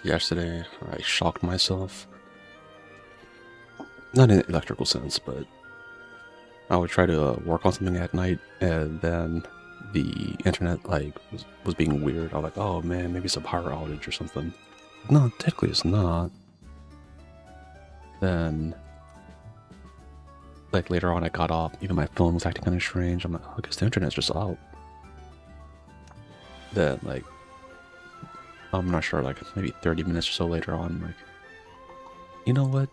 Yesterday, I shocked myself. Not in an electrical sense, but I would try to work on something at night, and then the internet was being weird. I was like, oh man, maybe it's a power outage or something. No, technically it's not. Then, like later on, I got off. Even my phone was acting kind of strange. I'm like, oh, I guess the internet's just out. Then, like, I'm not sure. Like maybe 30 minutes or so later on, I'm like, you know what?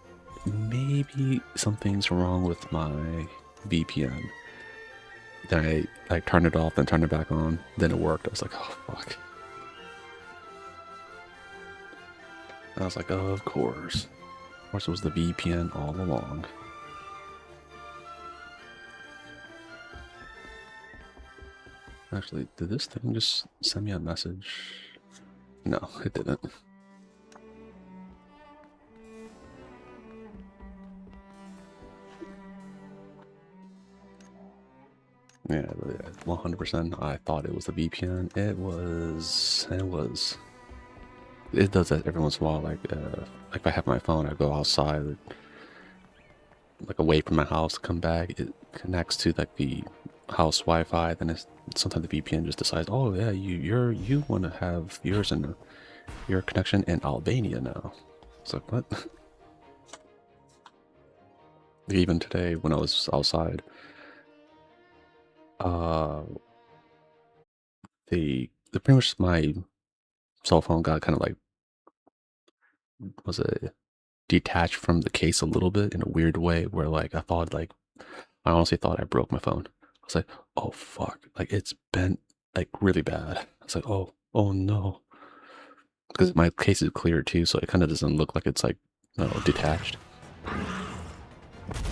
Maybe something's wrong with my VPN. Then I turned it off, then turned it back on. Then it worked. I was like, oh fuck. And I was like, oh, of course. Of course, it was the VPN all along. Actually, did this thing just send me a message? No, it didn't. Yeah, 100%. I thought it was the VPN. It was. It does that every once in a while. Like if I have my phone, I go outside, like away from my house, come back. It connects to like the house Wi-Fi. Then sometimes the VPN just decides, oh yeah, you want to have yours in your connection in Albania now. It's like what? Even today when I was outside, uh, the pretty much my cell phone got kind of like was it detached from the case a little bit in a weird way where like I honestly thought I broke my phone. I was like, oh fuck, like it's bent like really bad. I was like, oh no, because my case is clear too, so it kind of doesn't look like it's like detached.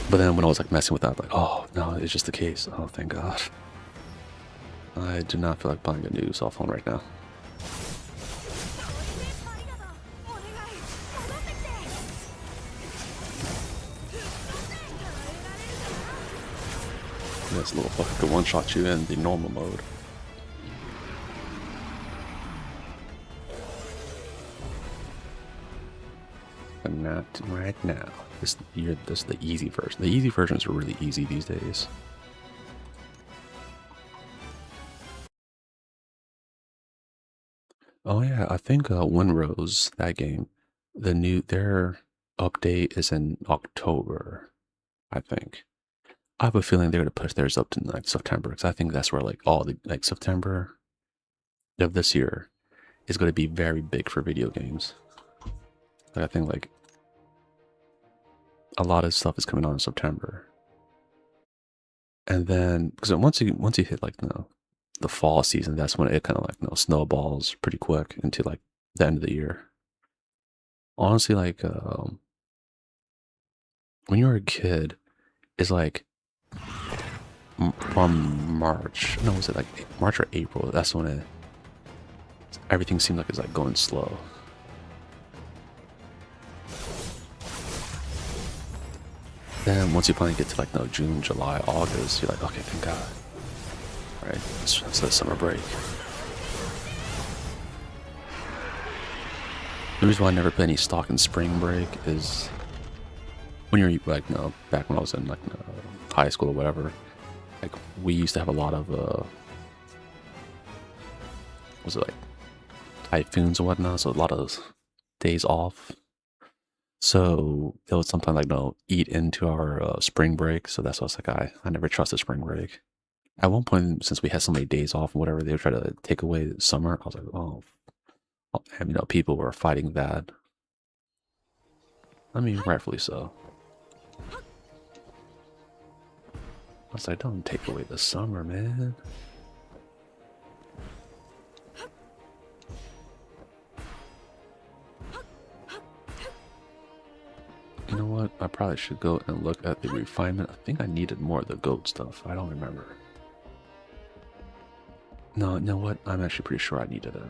But then when I was like messing with that, like, oh no, it's just the case. Oh thank God. I do not feel like buying a new cell phone right now. This little fucker could one-shot you in the normal mode. But not right now. This is the easy version. The easy versions are really easy these days. Oh yeah, I think Winrose, that game, their update is in October, I think. I have a feeling they're gonna push theirs up to like September because I think that's where like all the like September of this year is going to be very big for video games. Like I think like a lot of stuff is coming out in September, and then because once you hit like the fall season, that's when it kind of like snowballs pretty quick into like the end of the year. Honestly, like when you're a kid, it's like from March. No, was it like March or April? That's when everything seemed like it's like going slow. Then once you finally get to like June, July, August, you're like, okay, thank God. Right? It's the summer break. The reason why I never put any stock in spring break is when you're like back when I was in like high school or whatever, like we used to have a lot of was it like typhoons and whatnot, so a lot of days off. So it would sometimes like eat into our spring break. So that's why I was like I never trusted spring break. At one point, since we had so many days off and whatever, they would try to take away the summer. I was like, oh, and people were fighting that. I mean, rightfully so. I was like, don't take away the summer, man. You know what? I probably should go and look at the refinement. I think I needed more of the goat stuff. I don't remember. No, you know what? I'm actually pretty sure I needed it.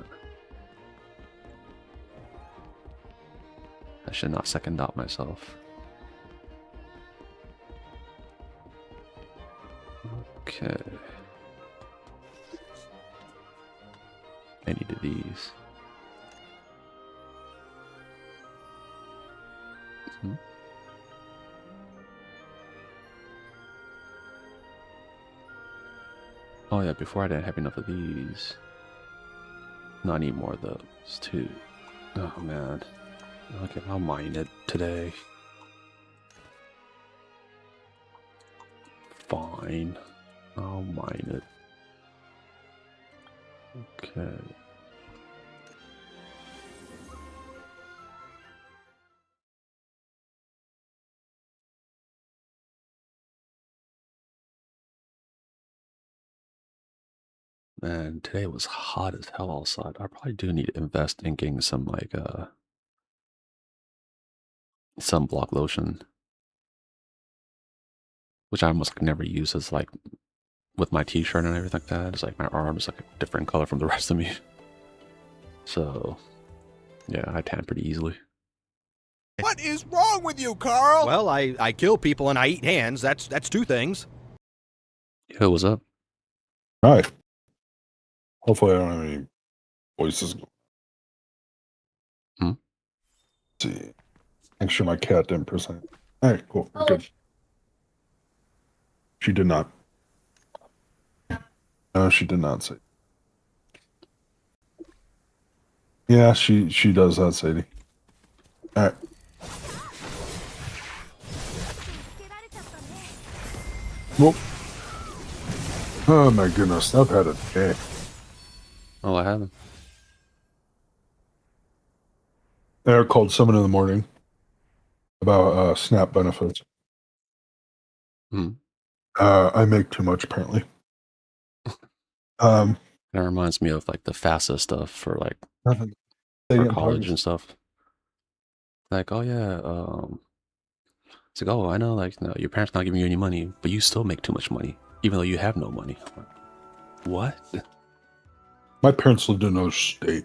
I should not second doubt myself. Okay. I needed these. Hmm. Oh yeah, before I didn't have enough of these. No, I need more of those too. Oh man. Okay, I'll mine it today. Fine. I'll mine it. Okay. Man, today was hot as hell outside. I probably do need to invest in getting some like sunblock lotion, which I almost like never use as like with my t-shirt and everything like that. It's like my arm is like a different color from the rest of me. So yeah, I tan pretty easily. What is wrong with you, Carl? Well, I kill people and I eat hands. That's two things. Yo, what's up? Hi. Hopefully I don't have any voices. Hmm? Let's see. Make sure my cat didn't present. Alright, cool. We're good. She did not. No, she did not say. Yeah, she does that, Sadie. Alright. Well, oh my goodness, I've had a day. Oh, I haven't. They're called 7 in the morning about SNAP benefits. Hmm. I make too much apparently. That reminds me of like the FAFSA stuff for like for college and stuff. Like, oh yeah, it's like, oh, I know, like, no, your parents not giving you any money, but you still make too much money, even though you have no money. What? My parents lived in another state.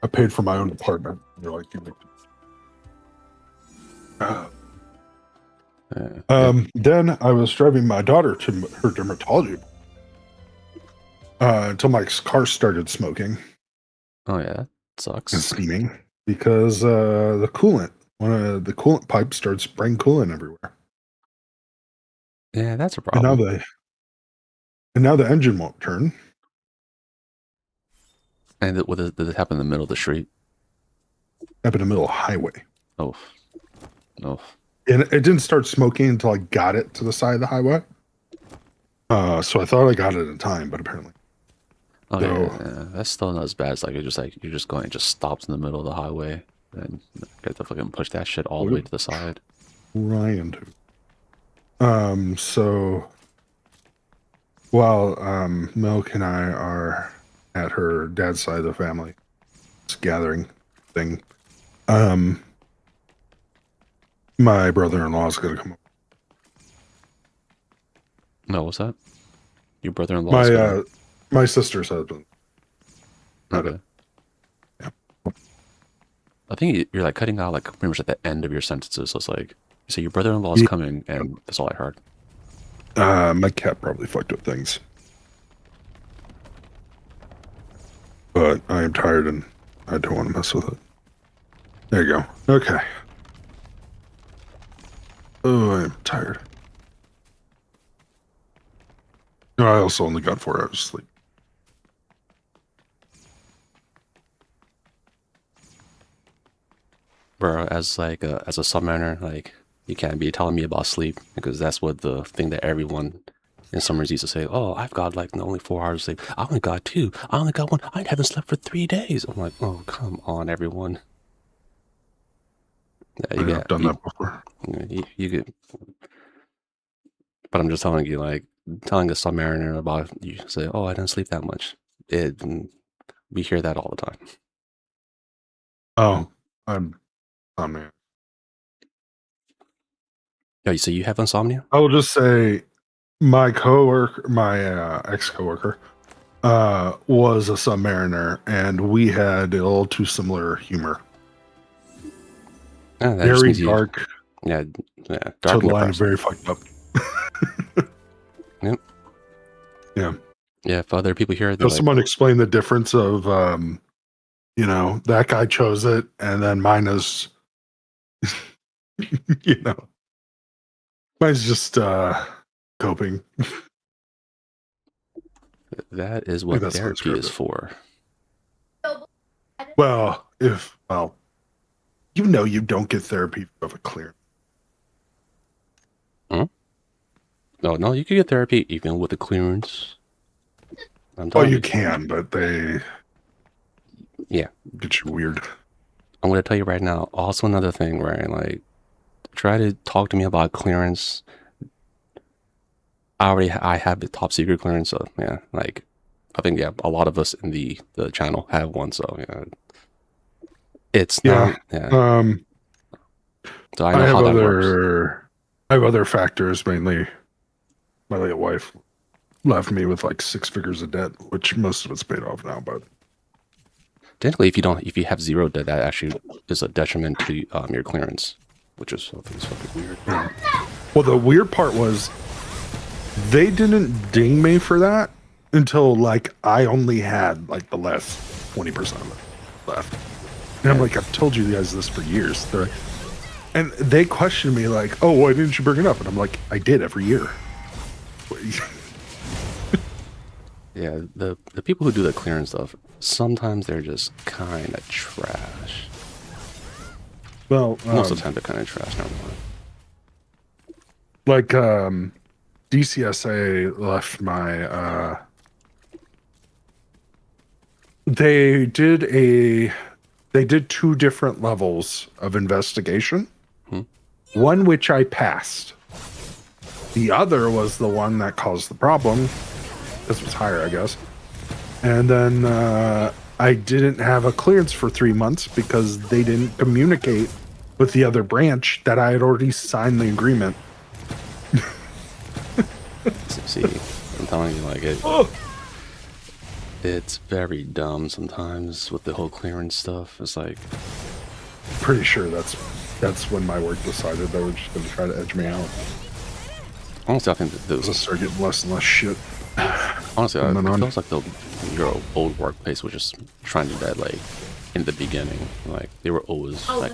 I paid for my own apartment. They're like, you make. Then I was driving my daughter to her dermatology until my car started smoking. Oh yeah, that sucks. And steaming because the coolant, one of the coolant pipes started spraying coolant everywhere. Yeah, that's a problem. And now the engine won't turn. And did it happen in the middle of the street? Up in the middle of the highway. Oh, no. And it didn't start smoking until I got it to the side of the highway. So I thought I got it in time, but apparently. Oh yeah, that's still not as bad as like you're just going, it just stops in the middle of the highway, and you have to fucking push that shit all the way to the side. Ryan too. So while Milk and I are at her dad's side of the family, this gathering thing, my brother-in-law is gonna come up. No, what's that? Your brother-in-law? My sister's husband. Okay. Yeah. I think you're like cutting out like pretty much at the end of your sentences. So it's like you say your brother-in-law is coming, and that's all I heard. My cat probably fucked with things, but I am tired and I don't want to mess with it. There you go. Okay. Oh, I am tired. No, I also only got 4 hours of sleep. Bro, as a submariner, like you can't be telling me about sleep because that's what the thing that everyone in summers used to say. Oh, I've got like only 4 hours of sleep. I only got 2. I only got 1. I haven't slept for 3 days. I'm like, oh, come on, everyone. Yeah, I've done that before. You get, but I'm just telling you, like telling a submariner about you say, oh, I didn't sleep that much. We hear that all the time. Oh, I'm insomnia. Oh, so you have insomnia? I will just say my ex-coworker, was a submariner, and we had a little too similar humor. Yeah, very dark. Yeah, dark. To the line of very fucked up. Yep. Yeah. Yeah, if other people hear it, so someone explain the difference of, that guy chose it, and then mine is, You know, mine's just coping. That is Maybe what that's how I therapy describe is it. for. Well, you don't get therapy of a clear. Hmm? No, you can get therapy even with the clearance. Well, you can, but they yeah get you weird. I'm gonna tell you right now. Also, another thing, right? Like, try to talk to me about clearance. I have the top secret clearance, so yeah. Like, I think a lot of us in the channel have one, so yeah. It's Yeah. not yeah. Um, So I know how that works. I have other factors, mainly my late wife left me with like 6 figures of debt, which most of it's paid off now, but Technically, if you have zero debt, that actually is a detriment to your clearance, which is fucking weird. yeah. Well, the weird part was they didn't ding me for that until like I only had like the last 20% of it left. And I'm like, I've told you guys this for years. They're like, and they questioned me like, oh, why didn't you bring it up? And I'm like, I did every year. Yeah, the people who do the clearance stuff, sometimes they're just kind of trash. Well, Most of the time they're kind of trash. Never mind. Like DCSA left my they did 2 different levels of investigation. One which I passed. The other was the one that caused the problem. This was higher, I guess. And then I didn't have a clearance for 3 months because they didn't communicate with the other branch that I had already signed the agreement. See, I'm telling you, like it's very dumb sometimes with the whole clearance stuff. It's like, Pretty sure that's when my work decided they were just going to try to edge me out. honestly, I think that Just start getting less and less shit. honestly, From it then on. feels like your old workplace was just trying to do that, like in the beginning. Like they were always like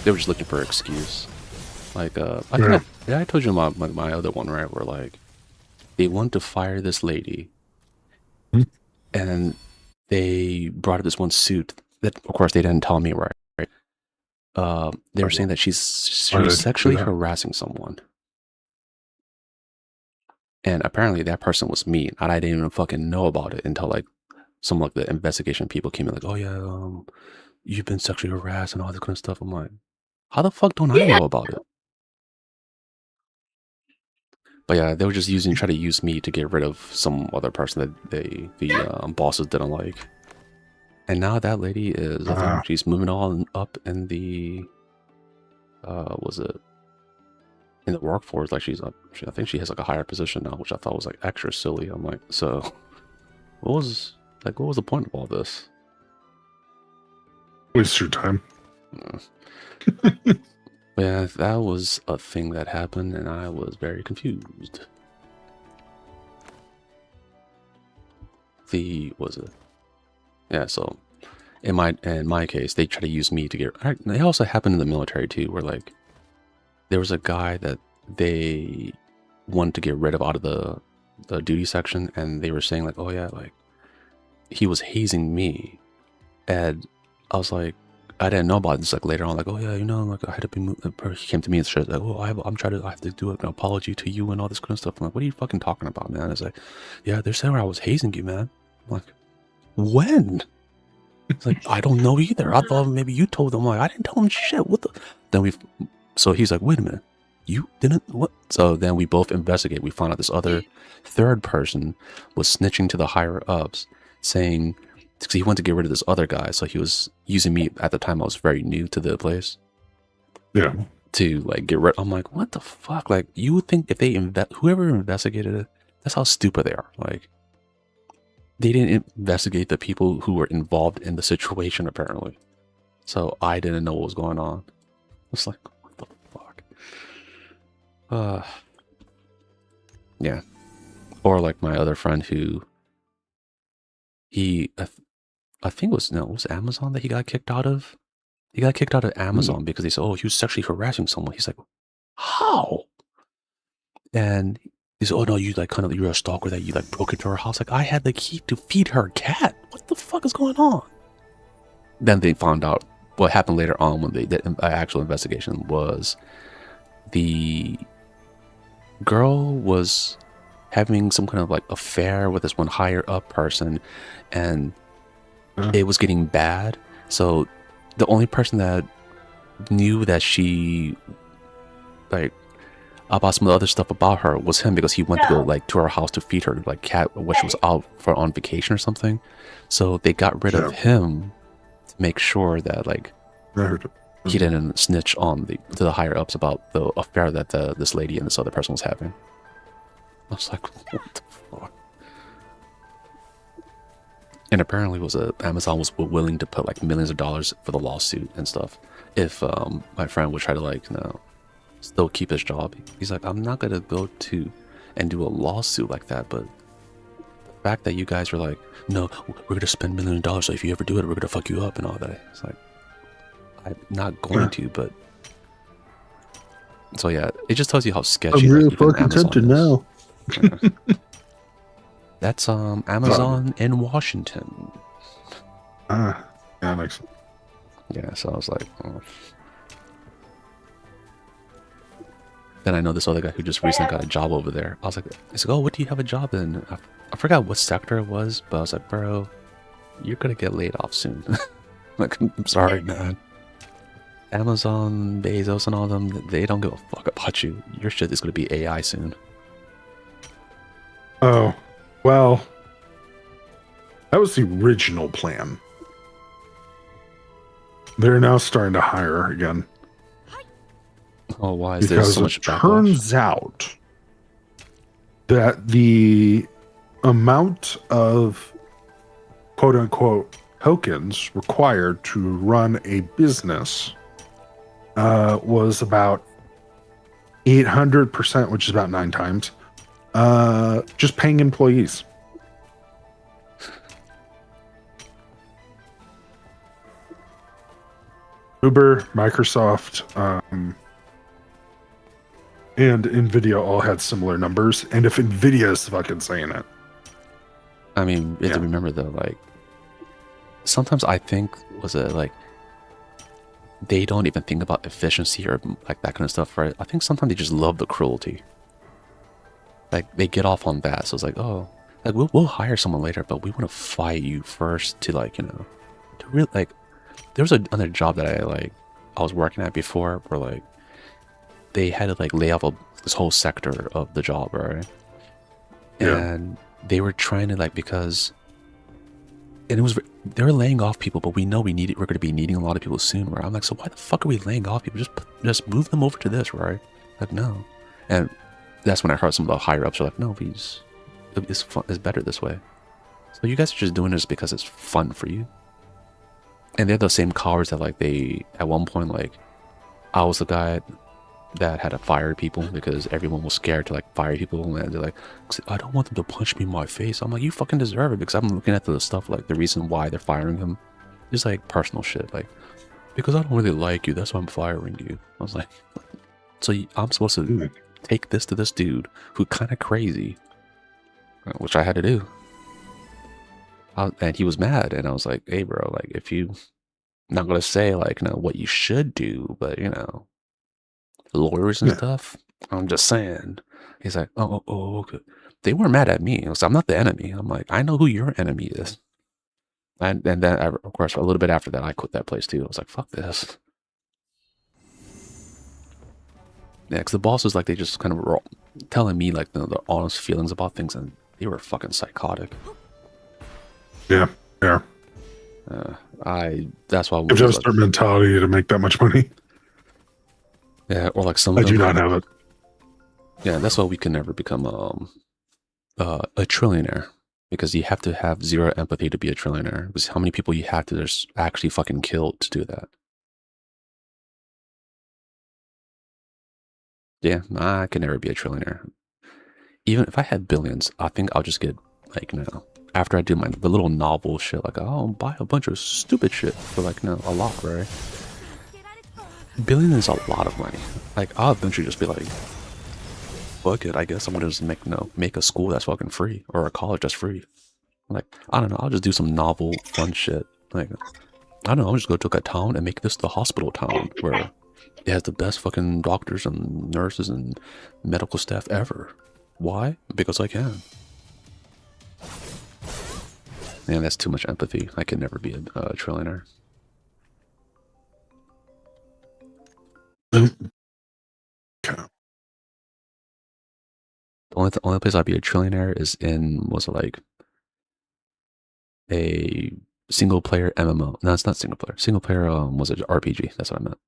they were just looking for an excuse. Like I think I told you about my other one, right? Where like they want to fire this lady, and they brought up this one suit that, of course, they didn't tell me, right? They were saying that she was sexually harassing someone, and apparently that person was me, and I didn't even fucking know about it until like some like the investigation people came in, like, oh yeah, you've been sexually harassed and all this kind of stuff. I'm like, how the fuck don't I know about it? But yeah, they were just try to use me to get rid of some other person that the bosses didn't like. And now that lady is, I think she's moving on up in the, was it in the workforce? Like she's up, I think she has like a higher position now, which I thought was like extra silly. I'm like, so what was the point of all this? Waste your time. Yeah, that was a thing that happened, and I was very confused. Was it? Yeah, so in my case, they try to use me to get. They also happened in the military too, where like there was a guy that they wanted to get rid of out of the duty section, and they were saying like, oh yeah, like he was hazing me, and I was like, I didn't know about this. Like later on, like, oh yeah, like I had to be moved. He came to me and said like, oh, I have to do an apology to you and all this kind of stuff. I'm like, what are you fucking talking about, man? It's like, yeah, they're saying I was hazing you, man. I'm like, when? It's like, I don't know either. I thought maybe you told them. Like, I didn't tell them shit. What the? So he's like, wait a minute, you didn't what? So then we both investigate. We found out this other third person was snitching to the higher ups, saying. Because he wanted to get rid of this other guy, so he was using me at the time. I was very new to the place. Yeah. To like get rid. I'm like, what the fuck? Like, you would think if they whoever investigated it, that's how stupid they are. Like, they didn't investigate the people who were involved in the situation apparently. So I didn't know what was going on. It's like, what the fuck? Yeah. Or like my other friend who I think it was Amazon that he got kicked out of. He got kicked out of Amazon because they said, oh, he was sexually harassing someone. He's like, how? And he said, oh no, you like kind of, you're a stalker that you like broke into her house. Like, I had the key to feed her cat. What the fuck is going on? Then they found out what happened later on when they did an actual investigation was the girl was having some kind of like affair with this one higher up person, and it was getting bad. So the only person that knew that she like about some of the other stuff about her was him, because he went to go like to her house to feed her like cat when she was out for on vacation or something. So they got rid of him to make sure that like he didn't snitch on to the higher ups about the affair that this lady and this other person was having. I was like, what the fuck? And apparently Amazon was willing to put like millions of dollars for the lawsuit and stuff if my friend would try to like, you know, still keep his job. He's like, I'm not gonna go to and do a lawsuit like that, but the fact that you guys were like, no, we're gonna spend millions of dollars, so if you ever do it, we're gonna fuck you up and all that. It's like, I'm not going to, but so yeah, it just tells you how sketchy. I'm really fucking tempted now. That's Amazon in Washington. Yeah, makes sense. Yeah, so I was like, oh. Then I know this other guy who just recently got a job over there. I was like, he's like, oh, what do you have a job in? I forgot what sector it was, but I was like, bro, you're gonna get laid off soon. Like, I'm sorry, man. Amazon, Bezos, and all of them, they don't give a fuck about you. Your shit is gonna be AI soon. Oh, well, that was the original plan. They're now starting to hire again. Oh, why is there so much backlash? Turns out that the amount of quote-unquote tokens required to run a business was about 800%, which is about 9 times, just paying employees. Uber, Microsoft, and Nvidia all had similar numbers, and if Nvidia is fucking saying it. I mean, you have to remember though, like, sometimes I think, they don't even think about efficiency or like that kind of stuff, right? I think sometimes they just love the cruelty. Like, they get off on that, so it's like, oh, like, we'll hire someone later, but we want to fight you first to, like, you know, to really, like, there was another job that I was working at before, where, like, they had to, like, lay off this whole sector of the job, right? Yeah. And they were trying to, like, because, and it was, they were laying off people, but we know we're going to be needing a lot of people soon, right? I'm like, so why the fuck are we laying off people? Just move them over to this, right? Like, no. And that's when I heard some of the higher ups are like, no, it's fun, it's better this way. So you guys are just doing this because it's fun for you. And they're the same cowards that, like, they, at one point, like, I was the guy that had to fire people because everyone was scared to, like, fire people, and they're like, I don't want them to punch me in my face. I'm like, you fucking deserve it, because I'm looking at the stuff, like, the reason why they're firing him is, like, personal shit, like, because I don't really like you, that's why I'm firing you. I was like, so I'm supposed to take this to this dude who kind of crazy, which I had to do. And he was mad, and I was like, hey bro, like, if you, not gonna say, like, you know, what you should do, but, you know, lawyers and stuff, I'm just saying. He's like, oh, okay. They weren't mad at me. I'm not the enemy. I'm like, I know who your enemy is. And then, of course, a little bit after that, I quit that place too. I was like, fuck this. Yeah, because the boss was like, they just kind of were telling me, like, the honest feelings about things, and they were fucking psychotic. Yeah. That's why we just their mentality to make that much money. Yeah, or like some I of them, do not have it. Yeah, that's why we can never become a trillionaire, because you have to have zero empathy to be a trillionaire. Because how many people you have to just actually fucking kill to do that? Yeah, I can never be a trillionaire. Even if I had billions, I think I'll just get, like, you know, after I do the little novel shit, like, I'll buy a bunch of stupid shit for, like, you know, a lot, right? billion is a lot of money. Like, I'll eventually just be like, fuck it, I guess I'm gonna just make a school that's fucking free, or a college that's free. Like, I don't know, I'll just do some novel, fun shit. Like, I don't know, I'll just go to a town and make this the hospital town where it has the best fucking doctors and nurses and medical staff ever. Why? Because I can. Man, that's too much empathy. I could never be a trillionaire. Okay. The only place I'd be a trillionaire is in, was it like a single player MMO? No, it's not single player. Single player was it RPG? That's what I meant.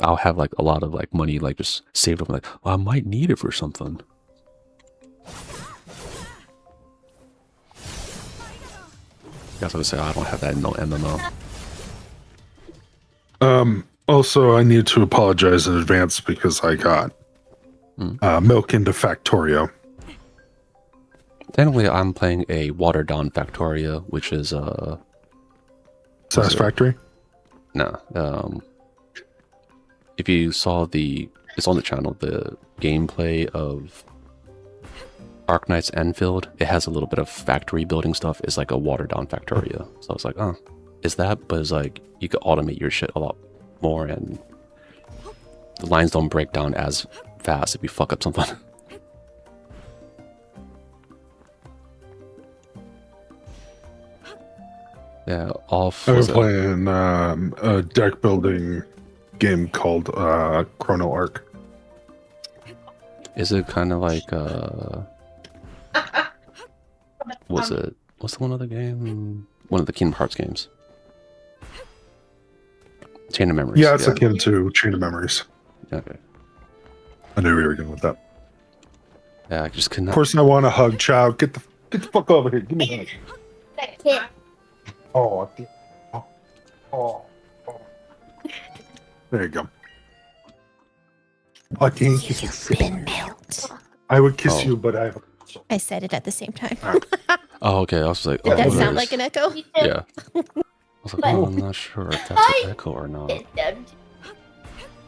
I'll have like a lot of like money like just saved up. Like, well, I might need it for something. That's what I say. I don't have that in no MMO. Also, I need to apologize in advance because I got milk into Factorio. Technically, I'm playing a watered down Factoria, which is Satisfactory? No. If you saw it's on the channel, the gameplay of Arknight's Enfield, it has a little bit of factory building stuff. It's like a watered down Factoria. So I was like, oh, is that? But it's like, you could automate your shit a lot more, and the lines don't break down as fast if you fuck up something. Yeah, off. I've been playing a deck building game called Chrono Arc. Is it kind of like what's the one other game? One of the Kingdom Hearts games. Chain of Memories. Yeah, it's akin to Chain of Memories. Okay. I knew we were going with that. Yeah, I just could not. Of course, I want a hug, child. Get the fuck over here. Give me a hug. That kid. Oh, oh. There you go. I can't kiss you. Spin melt. I would kiss you, but I said it at the same time. Oh, okay. I was like, Did that oh, sound like an echo? Yeah. I was like, oh, I'm not sure if that's an echo or not.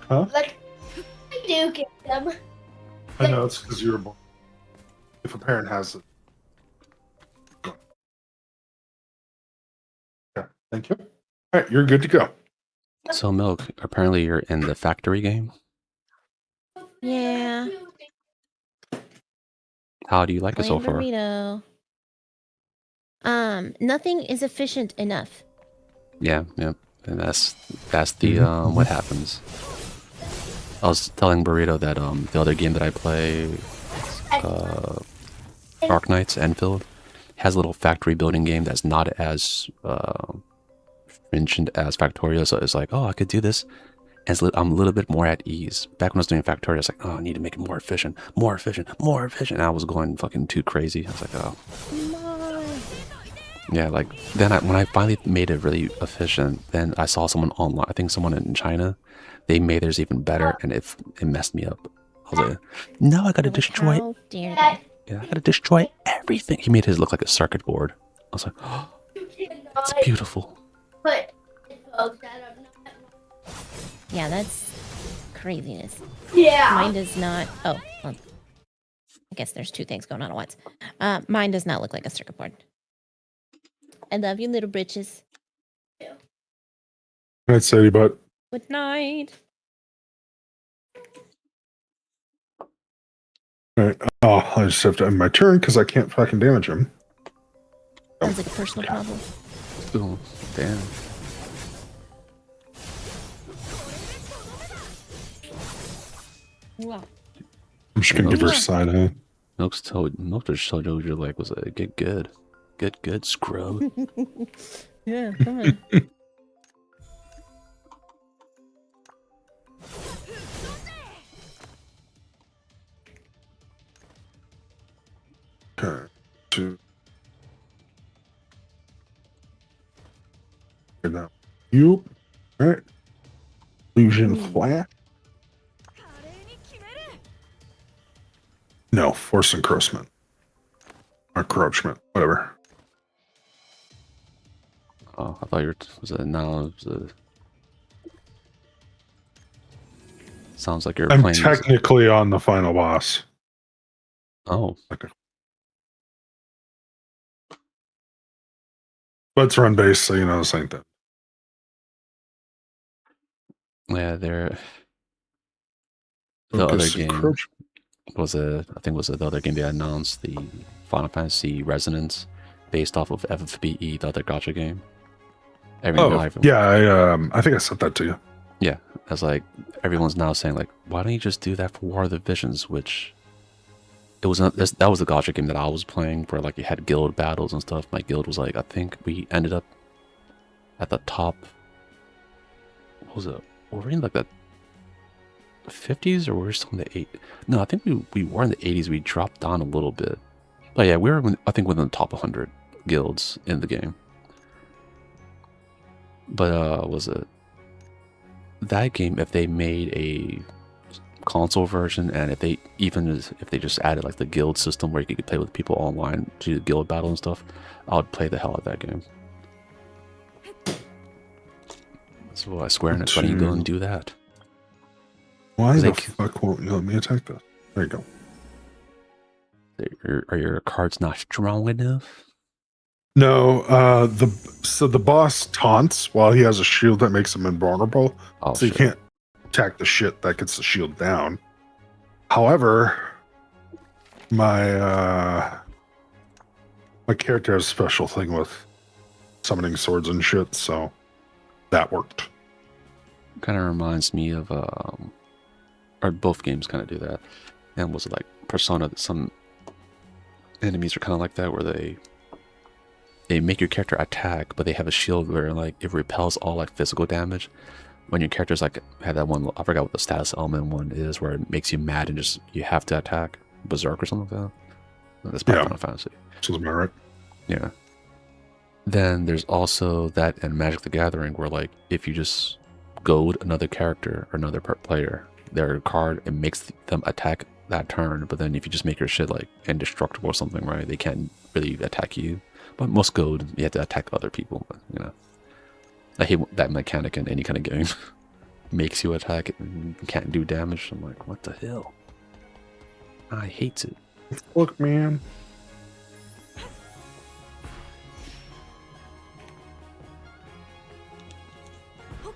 Huh? Like, I do get them. I know it's because you're born. If a parent has it. Yeah, thank you. All right, you're good to go. So, Milk, apparently you're in the factory game. Yeah. How do you like it so far? Burrito. Nothing is efficient enough. Yeah, and that's the what happens. I was telling Burrito that the other game that I play, Arknight's Enfield, has a little factory building game that's not as stringent as Factorio. So it's like, oh, I could do this, and I'm a little bit more at ease. Back when I was doing Factorio, I was like, oh, I need to make it more efficient, more efficient, more efficient. And I was going fucking too crazy. I was like, oh. Yeah, like, then when I finally made it really efficient, then I saw someone online, I think someone in China, they made theirs even better, and it messed me up. I was like, now I gotta destroy, How dare they? yeah, I gotta destroy everything. He made his look like a circuit board. I was like, oh, it's beautiful. Yeah, that's craziness. Yeah. Mine does not. Oh, well, I guess there's two things going on at once. Mine does not look like a circuit board. I love you, little britches. I'd say, but Good night. all right. Oh, I just have to end my turn because I can't fucking damage him. Sounds like a personal problem. Oh, damn. Wow. I'm just gonna give her a side eye. Milk just told you, like, was a get good. Get good, scrub. Yeah, come on. Okay. Two. Get that. You. All right. Illusion flat. No, force encroachment. Or encroachment, whatever. Oh, I thought you were, was it now? Sounds like you're I'm playing. technically on the final boss. Oh, Okay. But it's run based, so you know the same thing. yeah. The Focus other and game crouch. I think was the other game they announced, the Final Fantasy Resonance, based off of FFBE, the other gacha game. I think I sent that to you. Yeah, that's like everyone's now saying like, why don't you just do that for War of the Visions? Which that was the gacha game that I was playing, where like you had guild battles and stuff. My guild was like, I think we ended up at the top. What was it? Were we in like the 50s, or were we still in the 8? No, I think we were in the 80s. We dropped down a little bit, but yeah, we were I think within the top 100 guilds in the game. But was it that game? If they made a console version, and if they just added like the guild system where you could play with people online to do the guild battle and stuff, I would play the hell out of that game. So I swear, why don't you go and do that? Why the fuck won't you let me attack this? There you go. Are your cards not strong enough? No, the boss taunts while he has a shield that makes him invulnerable. Oh, so you can't attack the shit that gets the shield down. However, my character has a special thing with summoning swords and shit, so that worked. Kind of reminds me of or both games kind of do that. And was it like Persona? Some enemies are kind of like that, where they make your character attack, but they have a shield where like it repels all like physical damage. When your character's like had that one, I forgot what the status element one is, where it makes you mad and just you have to attack, Berserk or something like that. That's part of Final Fantasy. Sounds about right. Yeah. Then there's also that in Magic the Gathering, where like if you just goad another character or another player, their card, it makes them attack that turn. But then if you just make your shit like indestructible or something, right, they can't really attack you. But most goad, you have to attack other people. But, you know, I hate that mechanic in any kind of game. Makes you attack it and can't do damage. I'm like, what the hell? I hate it. Look, man.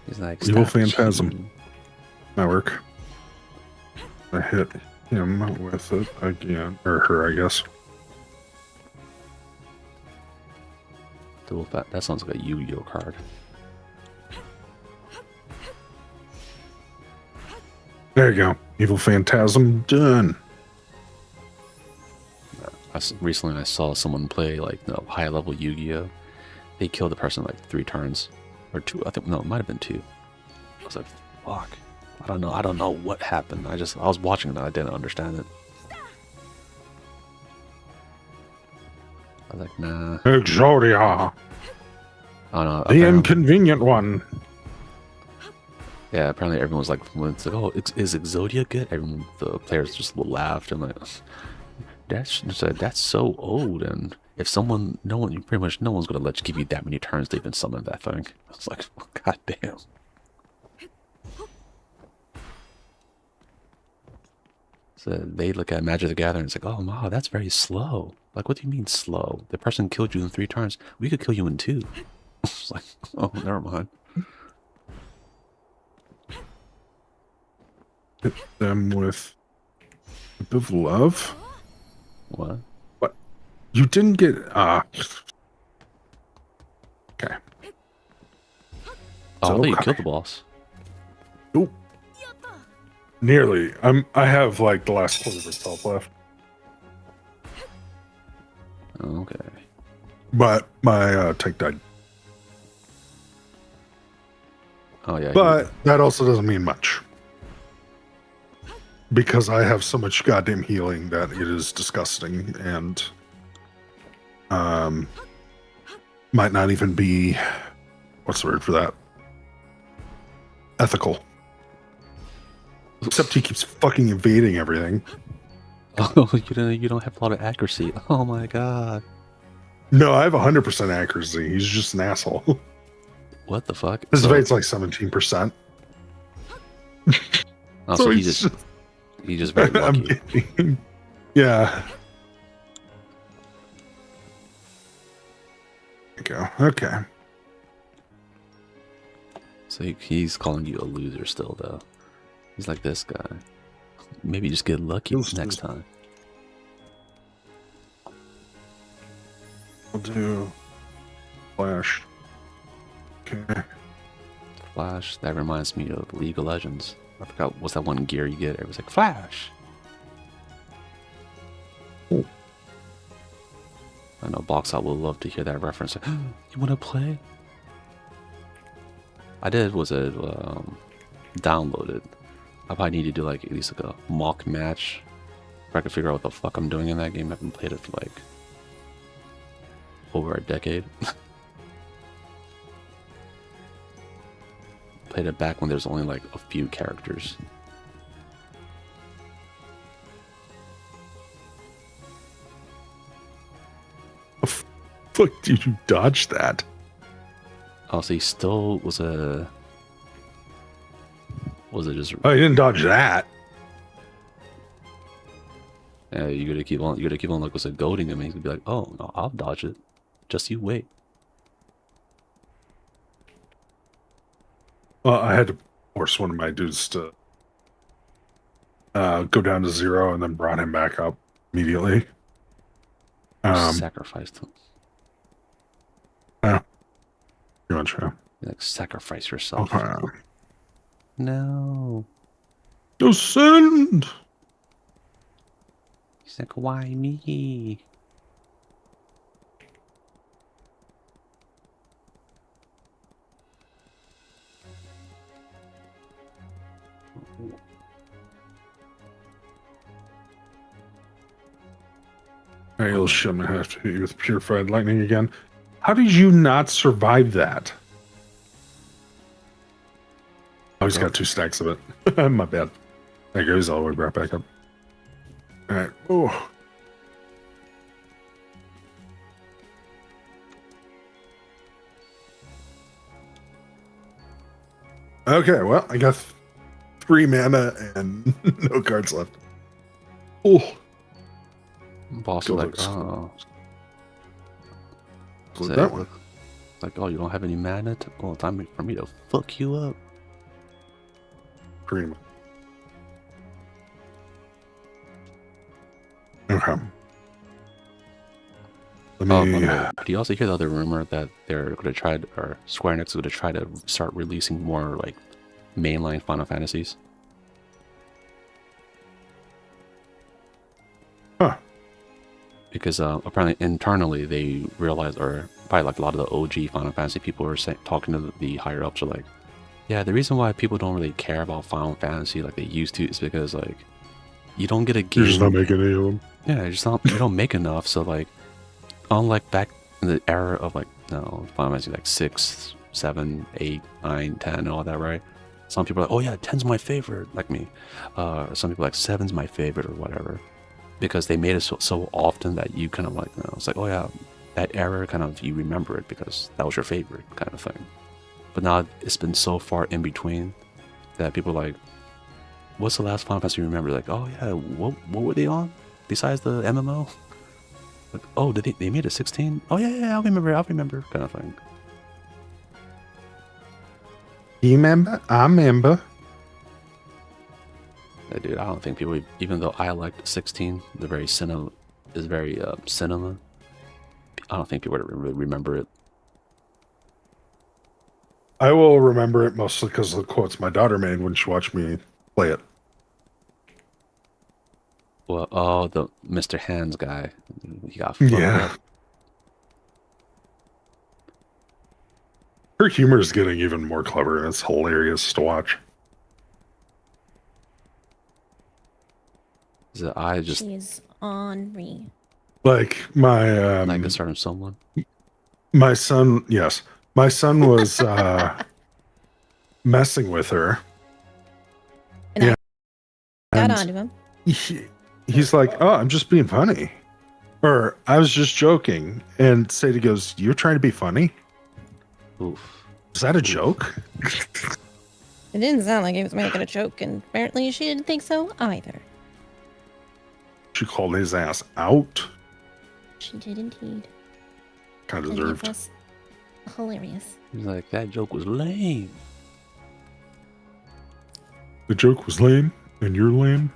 He's like, Evil Phantasm. Network. I hit him with it again. Or her, I guess. That sounds like a Yu-Gi-Oh card. There you go. Evil Phantasm done. Recently I saw someone play like high-level Yu-Gi-Oh. They killed the person like 3 turns. Or 2. I think, no, it might have been 2. I was like, fuck. I don't know what happened. I was watching it and I didn't understand it. I was like, nah. Exodia. Oh no. The inconvenient one. Yeah, apparently everyone's like, it's like, oh, is Exodia good? Everyone, the players just laughed and like, that's so old. And if pretty much no one's gonna give you that many turns to even summon that thing. I was like, oh, god damn. So they look at Magic the Gathering and it's like, oh wow, that's very slow. Like, what do you mean slow? The person killed you in 3 turns. We could kill you in 2. It's like, oh, never mind. Hit them with a bit of love. What? What? You didn't get okay. Oh, I thought you killed the boss. Nope. Nearly. I have like the last quarter of his health left. Okay. But my tank died. Oh yeah. But that also doesn't mean much. Because I have so much goddamn healing that it is disgusting and might not even be, what's the word for that? Ethical. Except he keeps fucking evading everything. Oh, you don't have a lot of accuracy. Oh my god. No, I have 100% accuracy. He's just an asshole. What the fuck? His evade's like 17%. Also, So he's just very I'm lucky. kidding. Yeah. There you go. Okay. So he's calling you a loser still, though. He's like, this guy. Maybe just get lucky next time. I'll do Flash. Okay. Flash. That reminds me of League of Legends. I forgot what's that one gear you get. It was like Flash. Ooh. I know Boxout will love to hear that reference. Like, you want to play? I did was it downloaded. I probably need to do like at least like a mock match if I can figure out what the fuck I'm doing in that game. I haven't played it for like over a decade. Played it back when there's only like a few characters. Fuck, did you dodge that? Oh, so he still was a... Was it just... Oh, you didn't dodge that. Yeah, you gotta keep on like, was it goading him, and he's gonna be like, oh, no, I'll dodge it. Just you wait. Well, I had to force one of my dudes to go down to 0 and then brought him back up immediately. Sacrificed him. Yeah. You want to? Like, sacrifice yourself. Okay. No. No send. He's like, why me? Hey, little shit, I'm gonna have to hit you with purified lightning again. How did you not survive that? Oh, he's got 2 stacks of it. My bad. There goes all the way brought back up. All right. Oh. Okay, well, I got 3 mana and no cards left. Oh. Boss is like, oh. Look that one. Like, oh, you don't have any mana? Oh, time for me to fuck you up. Pretty much. Okay. Let me. Do you also hear the other rumor that they're going to try, or Square Enix is going to try to start releasing more like mainline Final Fantasies? Huh. Because apparently internally they realized, or probably like a lot of the OG Final Fantasy people were talking to the higher ups, are like, yeah, the reason why people don't really care about Final Fantasy like they used to is because like you don't get a game. You're just not making any of them. Yeah, you don't make enough. So like, unlike back in the era of like, no, Final Fantasy like 6, 7, 8, 9, 10, and all that, right? Some people are like, oh yeah, 10's my favorite, like me. Some people are like 7's my favorite or whatever, because they made it so often that you kind of like, you know, it's like, oh yeah, that era kind of, you remember it because that was your favorite kind of thing. But now it's been so far in between that people are like, what's the last Final Fantasy you remember? Like, oh yeah, what were they on besides the MMO? Like, oh, did they made a 16? Oh yeah, I'll remember, kind of thing. You remember? I remember. Yeah, dude, I don't think people, even though I liked 16, the very cinema, I don't think people would really remember it. I will remember it mostly because of the quotes my daughter made when she watched me play it. Well, oh, the Mr. Hands guy. He got fucked up. Her humor is getting even more clever, and it's hilarious to watch. Is it I just She's ornery. Like my like a certain someone? my son, yes. My son was messing with her. And I got And onto him. he's like, oh, I'm just being funny. Or I was just joking. And Sadie goes, you're trying to be funny? Oof. Is that a joke? It didn't sound like he was making a joke, and apparently she didn't think so either. She called his ass out. She did indeed. Kind of And it deserved. was hilarious. He's like, that joke was lame. The joke was lame, and you're lame.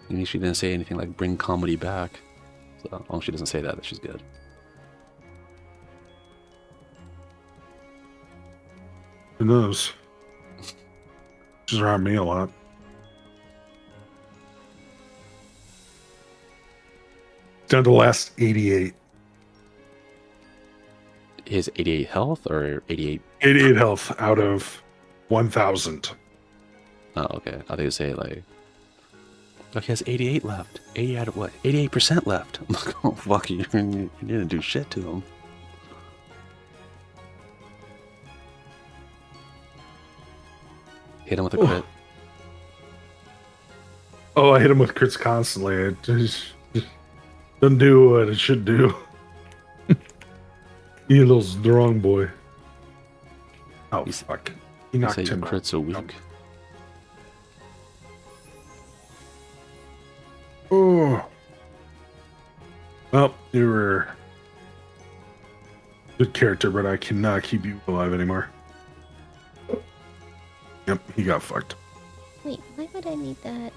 And she didn't say anything like bring comedy back. So as long as she doesn't say that she's good. Who knows? She's around me a lot. Down to the last 88. His 88 health or 88? 88 health out of 1,000. Oh, okay. I think you say like, look, he has 88 left. 80 out of what? 88% left. I'm like, oh, fuck, you didn't do shit to him. Hit him with a crit. Oh, I hit him with crits constantly. It just doesn't do what it should do. You little strong boy. Oh, fuck. He You knocked say your him out. crits a week. Oh. Well, you were good character, but I cannot keep you alive anymore. Yep, he got fucked. Wait, why would I need that?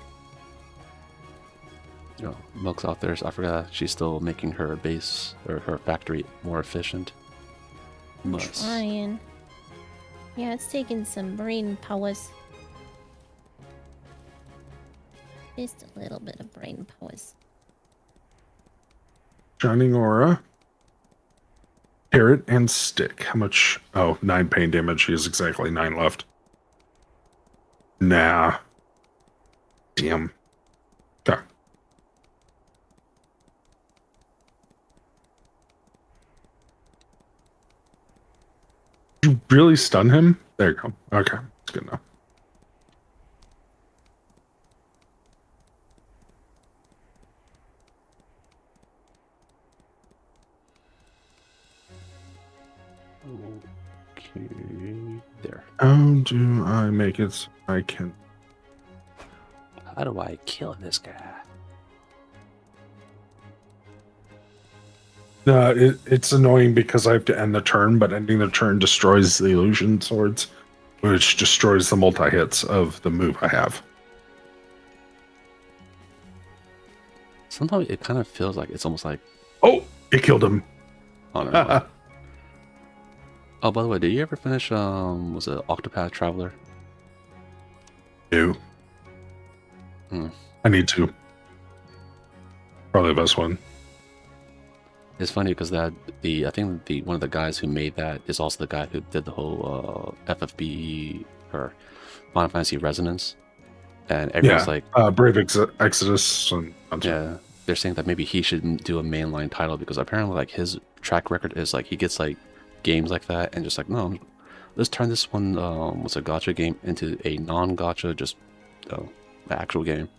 You know, Milk's out there, so I forgot she's still making her base or her factory more efficient. I'm trying. Yeah, it's taking some brain powers. Just a little bit of brain powers. Shining Aura. Carrot and stick. How much? Oh, 9 pain damage. She has exactly 9 left. Nah. Damn. Okay. Did you really stun him? There you go. Okay. That's good enough. Okay, there. How do I make it so I can... How do I kill this guy? It's annoying because I have to end the turn, but ending the turn destroys the illusion swords, which destroys the multi-hits of the move I have. Sometimes it kind of feels like it's almost like, Oh, it killed him. oh, never mind. Oh, by the way, did you ever finish, was it Octopath Traveler? No. I need to. Probably the best one. It's funny because I think one of the guys who made that is also the guy who did the whole FFB or Final Fantasy Resonance, and everyone's like, Brave Exodus, and yeah, they're saying that maybe he shouldn't do a mainline title because apparently like his track record is like he gets like games like that and just like, no, let's turn this one was a gacha game into a non-gacha, just the actual game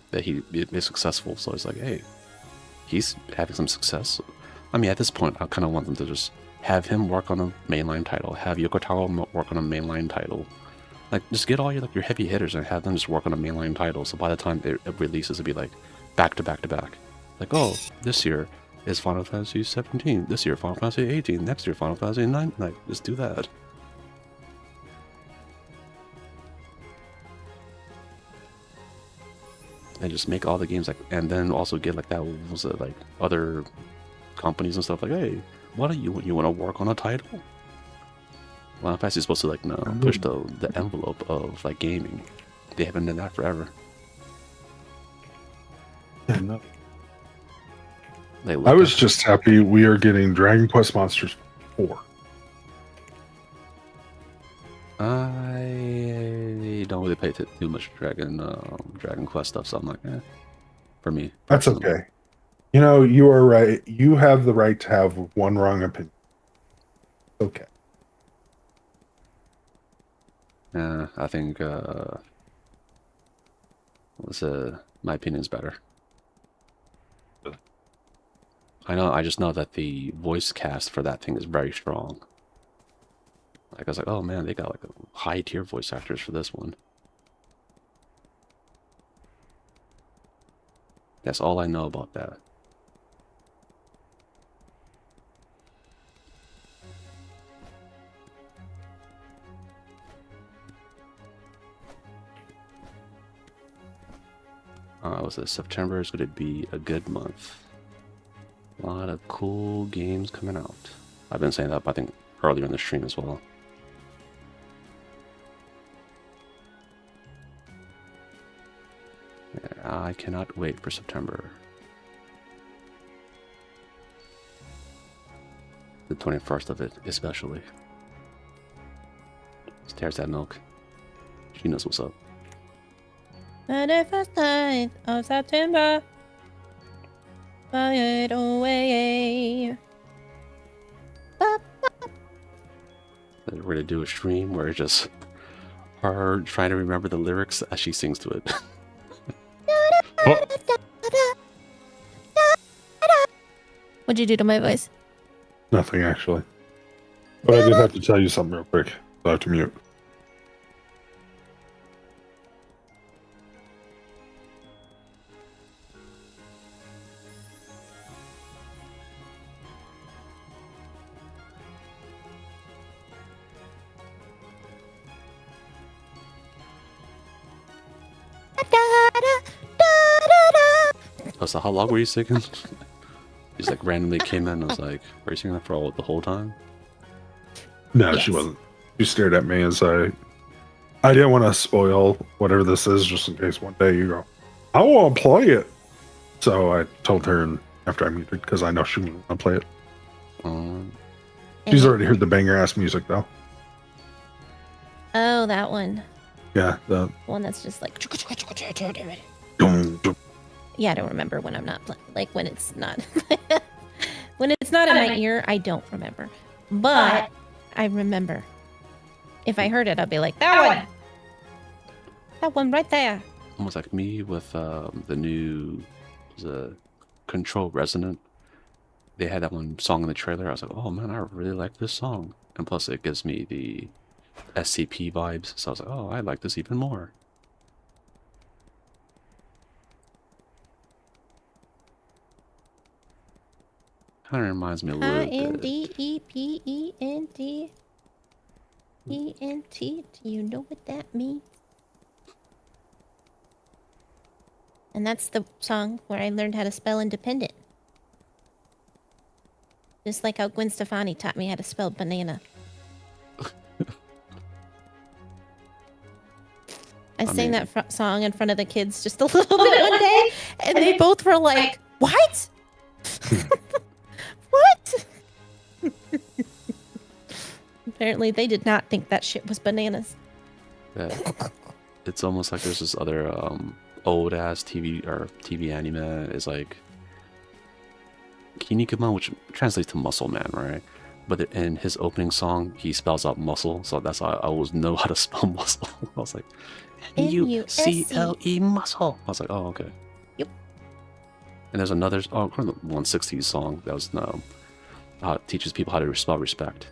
that he is successful. So it's like, hey, he's having some success. I mean, at this point, I kind of want them to just have him work on a mainline title, have Yoko Taro work on a mainline title. Like, just get all your like your heavy hitters and have them just work on a mainline title. So by the time it releases, it'll be like back to back to back. Like, oh, this year is Final Fantasy 17. This year, Final Fantasy 18. Next year, Final Fantasy 9. Like, just do that. And just make all the games like, and then also get like that was it like other companies and stuff like, hey, why don't you want to work on a title? Final Fantasy is supposed to like push the envelope of like gaming. They haven't done that forever. No. Like, I was just happy we are getting Dragon Quest Monsters 4. I don't really pay too much Dragon Quest stuff, so I'm like, for me. That's okay. You know, you are right. You have the right to have one wrong opinion. Okay. I think my opinion's better. I know. I just know that the voice cast for that thing is very strong. Like I was like, oh man, they got like high tier voice actors for this one. That's all I know about that. Was it September is going to be a good month. A lot of cool games coming out. I've been saying that, I think, earlier in the stream as well. Yeah, I cannot wait for September. The 21st of it, especially. There's that milk. She knows what's up. 31st night of September. Fly it away. We're gonna do a stream where it's just her trying to remember the lyrics as she sings to it. What'd you do to my voice? Nothing, actually. But I did have to tell you something real quick. I have to mute. Oh, so how long were you singing? Just like randomly came in and was like, were you singing that for the whole time? No, Yes. she wasn't. She stared at me as I didn't want to spoil whatever this is, just in case one day you go, I want to play it. So I told her, and after I muted, because I know she wouldn't want to play it. She's already heard the banger ass music though. Oh, that one. Yeah, the One that's just like. dum, dum. Yeah, I don't remember when I'm not like when it's not when it's not in my ear. I don't remember, but I remember. If I heard it, I'll be like that one right there. Almost like me with the new Control Resonant. They had that one song in the trailer. I was like, oh man, I really like this song. And plus it gives me the SCP vibes. So I was like, oh, I like this even more. Kind of reminds me a little bit. INDEPENDENT. Do you know what that means? And that's the song where I learned how to spell independent. Just like how Gwen Stefani taught me how to spell banana. I sang that song in front of the kids just a little bit one day, and they both were like, what? What? Apparently, they did not think that shit was bananas. Yeah. It's almost like there's this other old ass TV anime is like Kinnikuman, which translates to muscle man, right? But in his opening song, he spells out muscle, so that's how I always know how to spell muscle. I was like, M-U-C-L-E muscle. I was like, oh, okay. Yep. And there's another, the 160s song that was teaches people how to spell respect.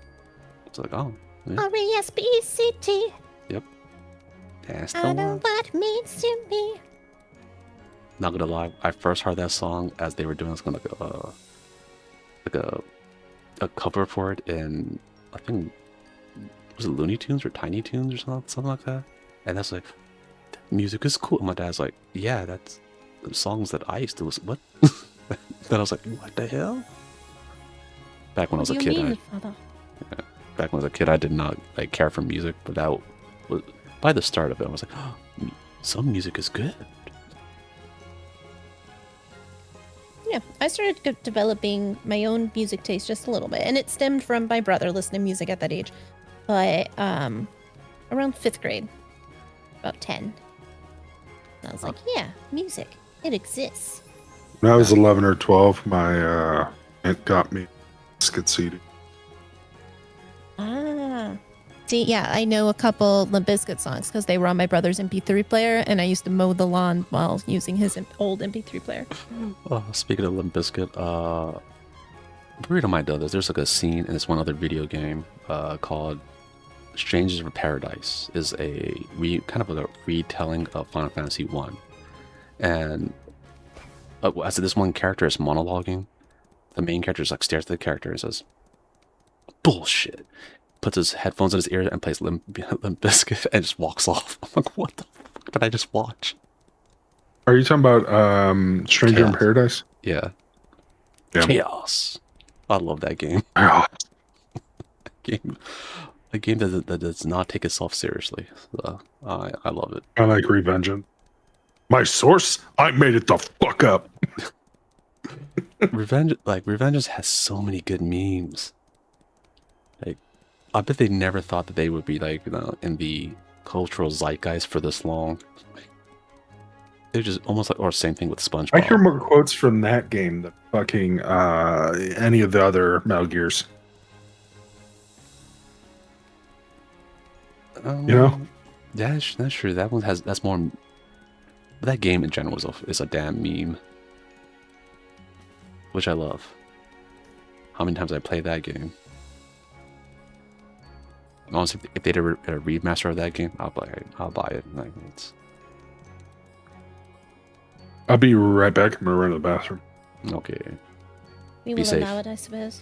It's like, oh. Yeah. R-E-S-P-E-C-T. Yep. That's the I know one. what it means to me. Not gonna lie, I first heard that song as they were doing this kind of a cover for it in, I think, was it Looney Tunes or Tiny Tunes or something like that? And that's like, music is cool. And my dad's like, yeah, that's the songs that I used to listen. What? Then I was like, what the hell? Back when I was a kid, back when I was a kid, I did not like care for music, but that was by the start of it. I was like, oh, some music is good. Yeah, I started developing my own music taste just a little bit, and it stemmed from my brother listening to music at that age. But around 5th grade, about 10, I was like, yeah, music, it exists. When I was 11 or 12, my aunt got me Biscuit CD. Ah. See, yeah, I know a couple Limp Bizkit songs because they were on my brother's MP3 player, and I used to mow the lawn while using his old MP3 player. Speaking of Limp Bizkit, Burrito might know this. There's like a scene in this one other video game called Strangers of Paradise. Is a kind of a retelling of Final Fantasy 1. And as this one character is monologuing, the main character just like stares at the character and says, "Bullshit." Puts his headphones in his ear and plays Limp Bizkit and just walks off. I'm like, what the fuck did I just watch? Are you talking about Stranger in Chaos. Paradise? Yeah. Yeah. Chaos. I love that game. Oh, A game that does not take itself seriously. So, I love it. I like Revengeance. My source? I made it the fuck up. Revengeance has so many good memes. Like, I bet they never thought that they would be like, in the cultural zeitgeist for this long. They're just almost like, or same thing with SpongeBob. I hear more quotes from that game than fucking any of the other Metal Gears. You know? Yeah, that's true. That one that's more. That game in general is a damn meme, which I love. How many times I played that game? Honestly, if they did a remaster of that game, I'll buy it. Like, I'll be right back. I'm gonna run to the bathroom. okay. We Be will safe. allow it, I suppose.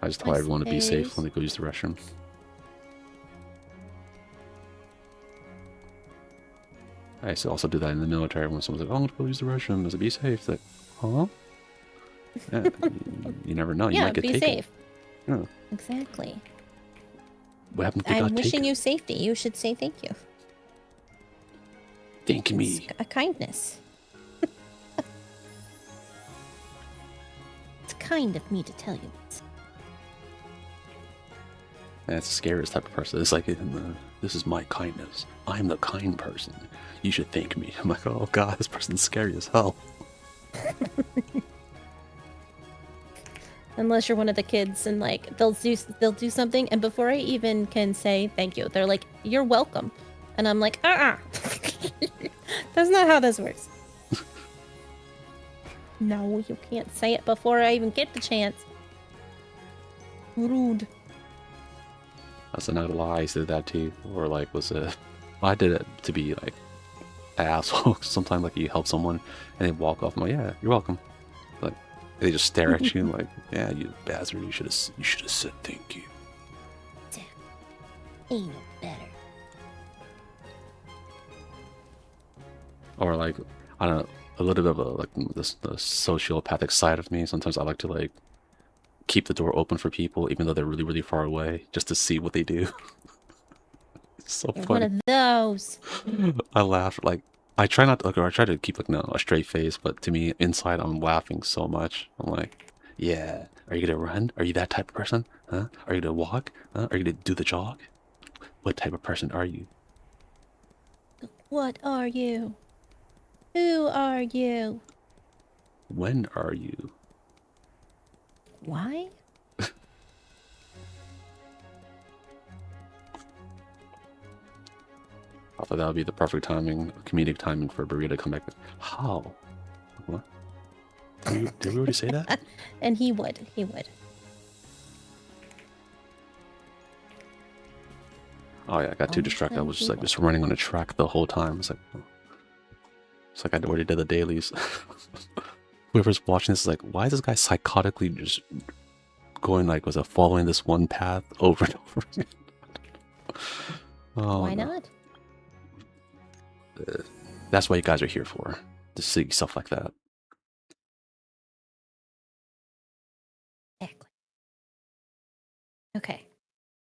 I just tell I everyone to be safe suppose. when they go use the restroom. I used to also do that in the military when someone's like, "Oh, I'm gonna go use the restroom." I said, "Be safe." It's like, huh? Yeah, you never know. You Yeah, might get be taken. safe. Yeah. Exactly. What happened if they I'm got wishing taken? you safety. You should say thank you. Thank It's me. a kindness. It's kind of me to tell you this. That's the scariest type of person. It's like, this is my kindness. I'm the kind person. You should thank me. I'm like, oh god, this person's scary as hell. Unless you're one of the kids and like they'll do something and before I even can say thank you, they're like, "You're welcome," and I'm like, That's not how this works. No, you can't say it before I even get the chance. Rude. That's another lie. I did that too. Or like, I did it to be like an asshole. Sometimes like you help someone and they walk off. I'm like, yeah, you're welcome. Like they just stare at you like, yeah, you bastard. You should have said thank you. Ain't no better. Or like, I don't know, a little bit of the sociopathic side of me. Sometimes I like to like keep the door open for people even though they're really, really far away just to see what they do. It's so You're funny. one of those. I laugh like I try not to, I try to keep like a straight face, but to me inside I'm laughing so much. I'm like, yeah, are you gonna run? Are you that type of person? Huh? Are you gonna walk? Huh? Are you gonna do the jog? What type of person are you? What are you? Who are you? When are you? Why? I thought that would be the perfect timing, comedic timing for Burrito to come back. How? What? Did we already say that? And he would. He would. Oh yeah, I got too distracted. I was just like just running on a track the whole time. It's like I already did the dailies. Whoever's watching this is like, why is this guy psychotically just going like, following this one path over and over again? Oh, Why no. not? That's what you guys are here for, to see stuff like that. Exactly. Okay.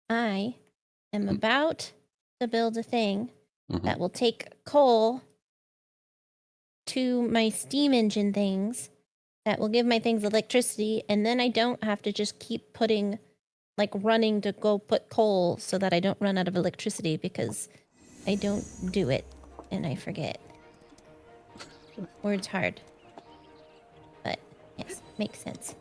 I am about to build a thing that will take coal to my steam engine things that will give my things electricity, and then I don't have to just keep running to go put coal so that I don't run out of electricity because I don't do it and I forget. Word's hard. But yes, makes sense.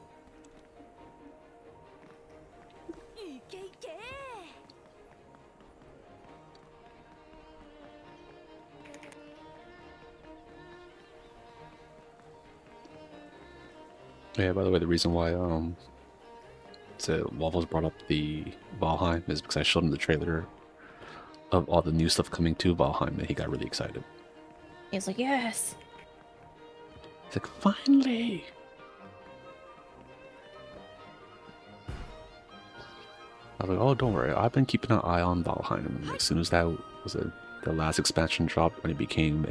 Yeah, by the way, the reason why so Waffles brought up the Valheim is because I showed him the trailer of all the new stuff coming to Valheim, and he got really excited. He was like, yes. He's like, finally! I was like, oh, don't worry. I've been keeping an eye on Valheim. And as soon as that was the last expansion dropped, when it became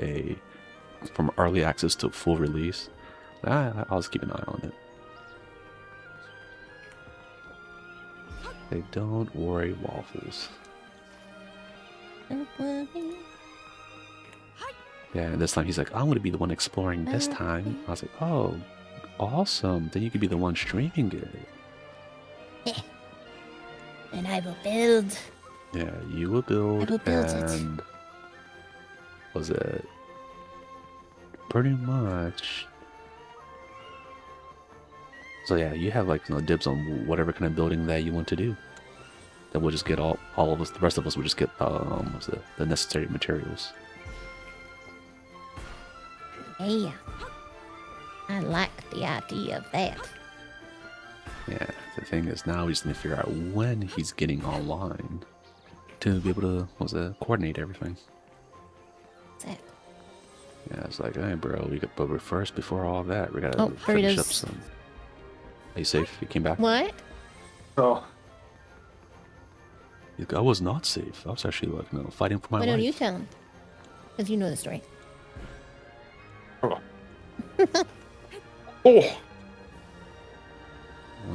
from early access to full release, I was keeping an eye on it. They don't worry, Waffles. Don't worry. Yeah, and this time he's like, I'm going to be the one exploring this time. I was like, oh, awesome. Then you could be the one streaming it. And I will build. Yeah, you will build. I will build and was it pretty much? So yeah, you have like dibs on whatever kind of building that you want to do. Then we'll just get all of us. The rest of us will just get the necessary materials. Yeah, I like the idea of that. Yeah, the thing is now we just need to figure out when he's getting online to be able to coordinate everything. That's it. Yeah, it's like, hey, bro, but first, before all that, we gotta finish up some. Are you safe? You came back? What? Oh. He's like, I was not safe. I was actually like, fighting for my life. Why don't you tell him? Because you know the story. Oh. Oh.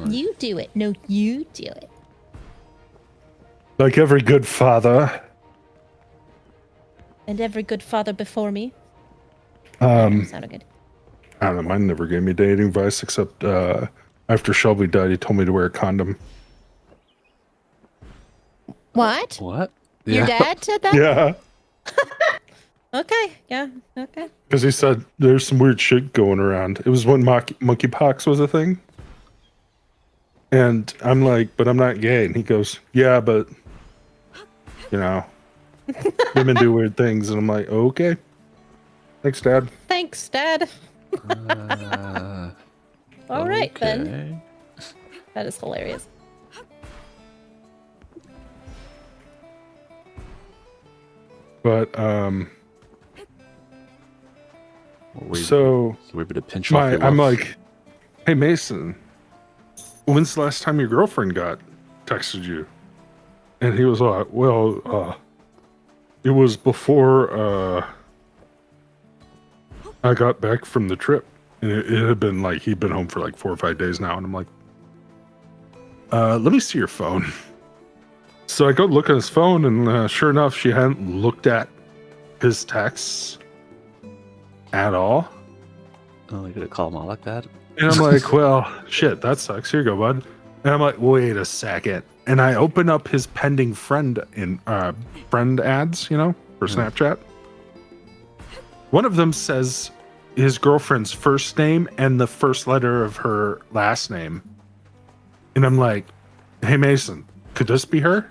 You do it. No, you do it. Like every good father. And every good father before me. Sounded good. I don't know. Mine never gave me dating advice except after Shelby died, he told me to wear a condom. What? What? Your dad said that? Yeah. Okay. Yeah. Okay. Because he said there's some weird shit going around. It was when monkeypox was a thing. And I'm like, but I'm not gay. And he goes, yeah, but, women do weird things. And I'm like, okay. Thanks, Dad. Thanks, Dad. All right, then. That is hilarious. But, so we're able to pinch off your I'm love. like, hey, Mason, when's the last time your girlfriend texted you? And he was like, well, it was before I got back from the trip. And it had been like, he'd been home for like 4 or 5 days now. And I'm like, let me see your phone. So I go look at his phone, and sure enough, she hadn't looked at his texts at all. Oh, you're gonna call him out like that? And I'm like, well, shit, that sucks. Here you go, bud. And I'm like, wait a second. And I open up his pending friend ads, for Snapchat. One of them says his girlfriend's first name and the first letter of her last name. And I'm like, hey, Mason, could this be her?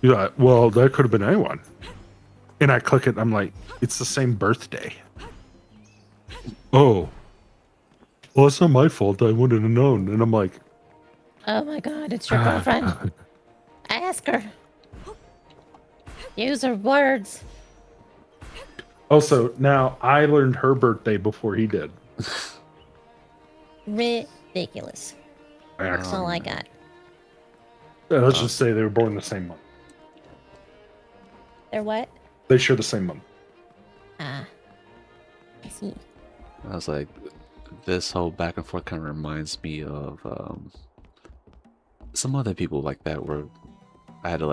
He's like, well, that could have been anyone. And I click it, and I'm like, it's the same birthday. Oh. Well, it's not my fault. I wouldn't have known. And I'm like, Oh my god, it's your girlfriend. Ask her. Use her words. Also, now I learned her birthday before he did. Ridiculous. That's all I got. Let's just say they were born the same month. They're what? They share the same month. I see. I was like, this whole back and forth kind of reminds me of some other people like that where I had to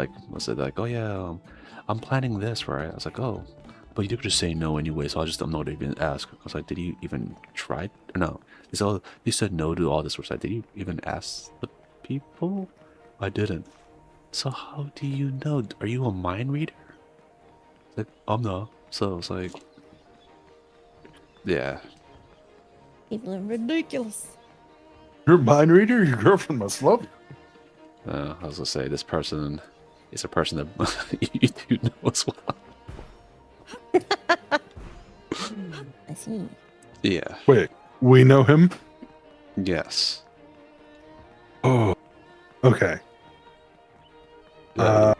oh yeah, I'm planning this, right? I was like, oh, but you could just say no anyway, so I'm not even ask. I was like, did you even try? Or no, you said no to all this. Was like, did you even ask the people? I didn't. So how do you know? Are you a mind reader? It's like, I'm not. So it's like, yeah. People are ridiculous. You're a mind reader? Your girlfriend must love you. I was gonna say, this person is a person that you do know as well. I see. Yeah. Wait, we know him? Yes. Oh, okay. Uh,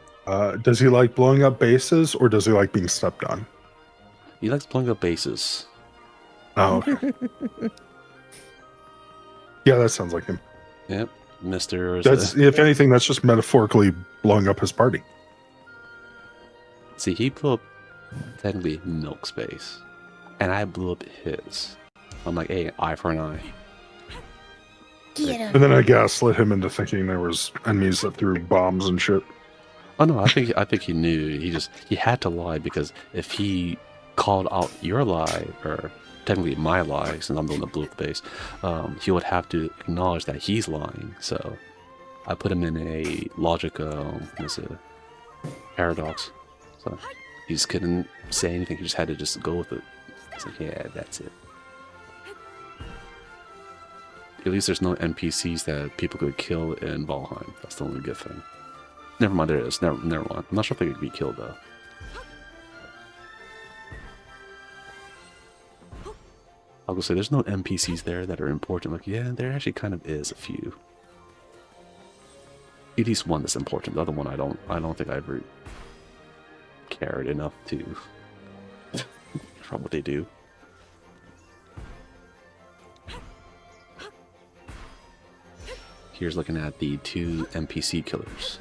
Does he like blowing up bases or does he like being stepped on? he likes blowing up bases. Oh, okay. Yeah, that sounds like him. Yep. Mr. That's, if anything, that's just metaphorically blowing up his party. See, he blew up technically Milk's base, and I blew up his. I'm like, hey, eye for an eye. Get him. And then I gaslit him into thinking there was enemies that threw bombs and shit. Oh no, I think he knew. He had to lie, because if he called out your lie, or technically my lie, since I'm the one that blew up the base, he would have to acknowledge that he's lying. So I put him in a logic, what's it, paradox. So he just couldn't say anything. He just had to just go with it. It's like, yeah, that's it. At least there's no NPCs that people could kill in Valheim. That's the only good thing. Never mind, there is. Never mind. I'm not sure if they could be killed, though. I'll go say there's no NPCs there that are important. Like, yeah, there actually kind of is a few. At least one that's important. The other one I don't think I ever cared enough to for what they do. Here's looking at the 2 NPC killers.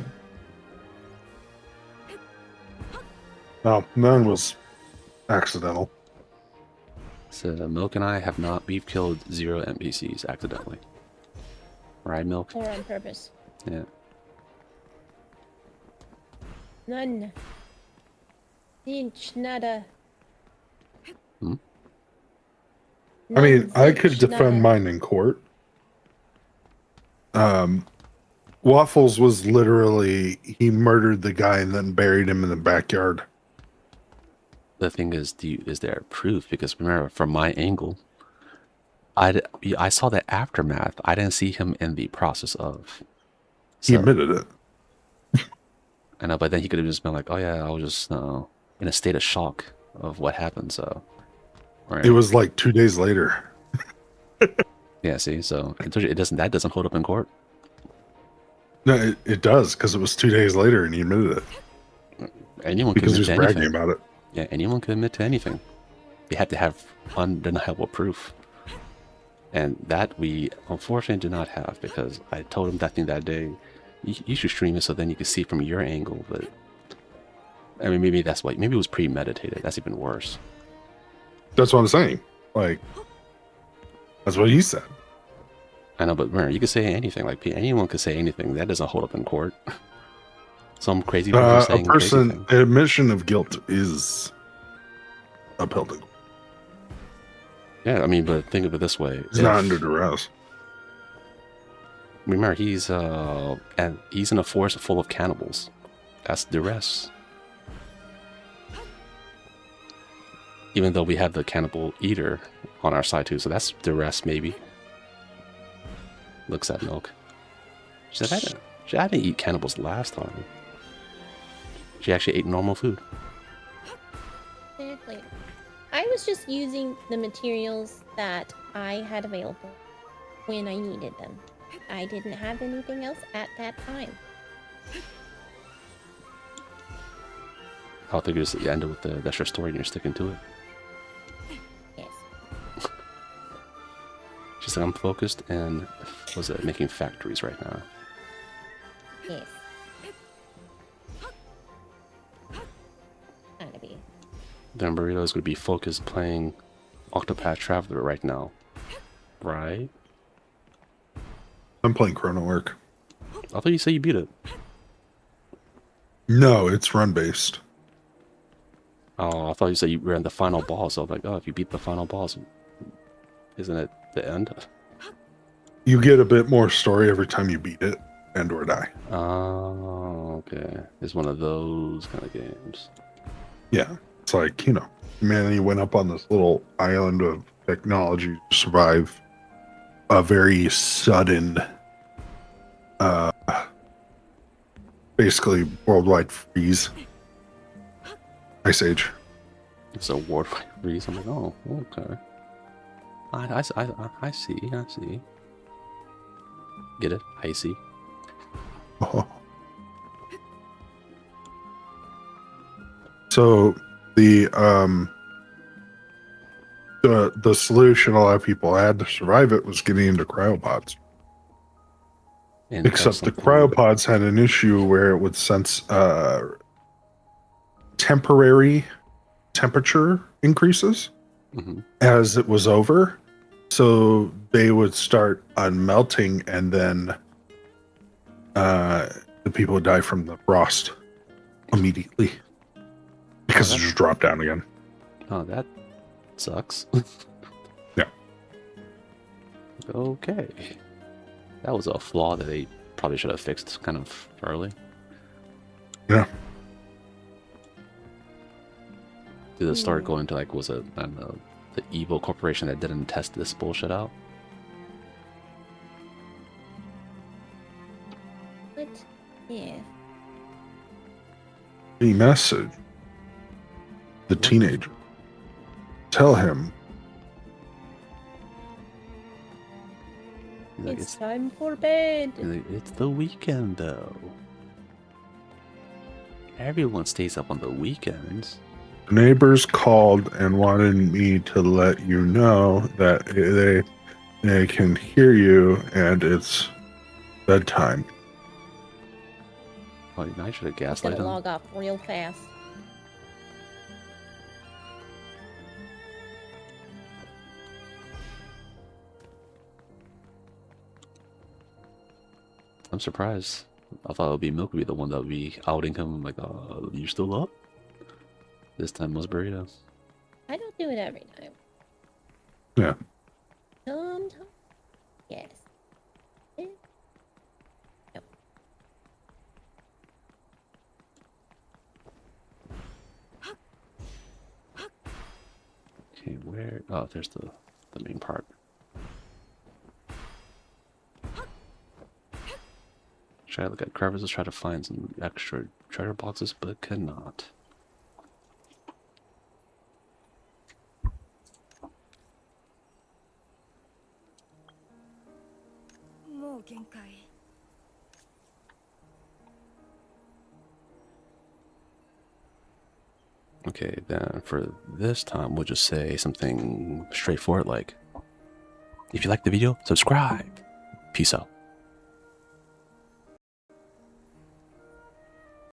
Oh, none was accidental. So Milk and I have not. We've killed 0 NPCs accidentally. Right, Milk? Or on purpose. Yeah. None. Inch, nada. Hmm? I mean, None, I could zinch, defend nada. mine in court. Waffles was literally, he murdered the guy and then buried him in the backyard. The thing is, is there proof? Because remember, from my angle, I saw the aftermath. I didn't see him in the process of. He admitted it. I know, but then he could have just been like, "Oh yeah, I was just in a state of shock of what happened." So, right. It was like 2 days later. Yeah, see, so it doesn't hold up in court. No, it does, because it was 2 days later and he admitted it. Anyone Because can he admit was to bragging anything. about it. Yeah, anyone can admit to anything. You have to have undeniable proof. And that we unfortunately do not have, because I told him that thing that day, you should stream it so then you can see it from your angle, but I mean, maybe that's why, maybe it was premeditated. That's even worse. That's what I'm saying. Like, that's what he said. I know, but remember, you could say anything. Like, anyone could say anything. That doesn't hold up in court. Some crazy person A saying crazy person, thing. admission of guilt is upheld. Yeah, I mean, but think of it this way. He's not under duress. Remember, he's in a forest full of cannibals. That's duress. Even though we have the cannibal eater on our side too, so that's duress maybe. Looks at Milk. She said, I didn't eat cannibals last time. She actually ate normal food. Exactly. I was just using the materials that I had available when I needed them. I didn't have anything else at that time. I think you just ended with that's your story and you're sticking to it. Yes. She said, I'm focused and making factories right now. Yes. Gotta be. Then Burrito is going to be focused playing Octopath Traveler right now. Right? I'm playing Chrono Work. I thought you said you beat it. No, it's run based. Oh, I thought you said you were in the final boss. So I was like, oh, if you beat the final boss, isn't it the end? You get a bit more story every time you beat it and or die. Oh, okay. It's one of those kind of games. Yeah. It's like, man, he went up on this little island of technology to survive a very sudden, basically worldwide freeze. Ice Age. It's a worldwide freeze. I'm like, oh, okay. I see. Get it? Icy. Oh. So the solution a lot of people had to survive it was getting into cryopods. And Except the cryopods had an issue where it would sense temporary temperature increases as it was over. So they would start unmelting, and then the people would die from the frost immediately because it just dropped down again. Oh, that sucks. Yeah. Okay. That was a flaw that they probably should have fixed kind of early. Yeah. Did it start going to like, was it, I don't know, the evil corporation that didn't test this bullshit out? What? Yeah. The message. The teenager. Tell him. Like, It's time for bed. like, it's the weekend though. Everyone stays up on the weekends. Neighbors called and wanted me to let you know that they can hear you and it's bedtime. Oh, I should have I'm gaslighted gonna them. log off real fast. I'm surprised. I thought it would be Milk would be the one that would be outing him. Like, you still up? This time was Burrito. I don't do it every time. Yeah. Sometimes. Yes. No. Okay, where? Oh, there's the main part. Try to look at crevices, try to find some extra treasure boxes, but cannot. Okay, then for this time, we'll just say something straightforward like, if you like the video, subscribe. Peace out.